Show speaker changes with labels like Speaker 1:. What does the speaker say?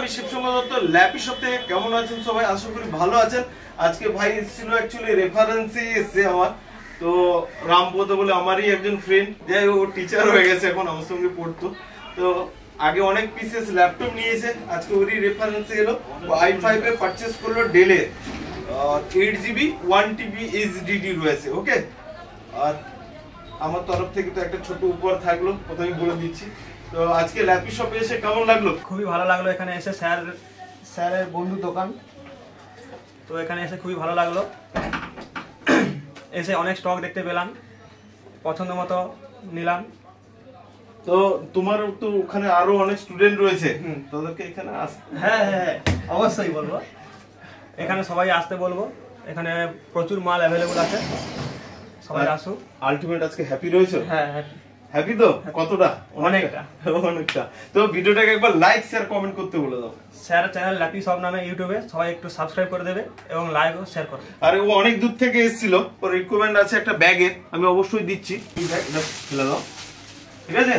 Speaker 1: আমি Shibshankar Dutta lappy shop থেকে। কেমন আছেন সবাই? আশা করি ভালো আছেন। আজকে ভাই এসেছিল অ্যাকচুয়ালি রেফারেন্সে এসছে আমার, তো রামপদ বলে আমারই একজন ফ্রেন্ড, যাই ও টিচার হয়ে গেছে এখন, আমার সঙ্গে পড়তো। তো আগে অনেক পিসেস ল্যাপটপ নিয়েছে, আজকে ওরই রেফারেন্সে এলো। i5 এ পারচেজ করলো ডেলে, 8GB 1TB HDD রয়েছে। ওকে, আর আমার তরফ থেকে তো একটা ছোট উপহার থাকলো, প্রথমেই বলে দিচ্ছি। তো আজকে ল্যাপি শপে এসে কেমন লাগলো?
Speaker 2: খুবই ভালো লাগলো এখানে এসে, স্যারের বন্ধু দোকান, তো এখানে এসে খুবই ভালো লাগলো। এসে অনেক স্টক দেখতে পেলাম, পছন্দ মতো নিলাম।
Speaker 1: তো তোমার তো ওখানে আরো অনেক স্টুডেন্ট রয়েছে, তাদেরকে এখানে
Speaker 2: হ্যাঁ অবশ্যই বলবো, এখানে সবাই আসতে বলবো। এখানে প্রচুর মাল অ্যাভেলেবল আছে, সবাই আসুক।
Speaker 1: আলটিমেট আজকে হ্যাপি রয়েছে?
Speaker 2: হ্যাঁ
Speaker 1: হ্যাপি তো কতটা?
Speaker 2: অনেকটা।
Speaker 1: তো ভিডিওটাকে একবার লাইক শেয়ার কমেন্ট করতে বলে দাও।
Speaker 2: স্যার চ্যানেল ল্যাপি শপ নামে ইউটিউবে সবাই একটু সাবস্ক্রাইব করে দেবে এবং লাইক ও শেয়ার করবে।
Speaker 1: আর ও অনেক দূর থেকে এসেছিল, ওর রিকোয়ারমেন্ট আছে একটা ব্যাগে, আমি অবশ্যই দিচ্ছি। ফেলে দাও, ঠিক আছে?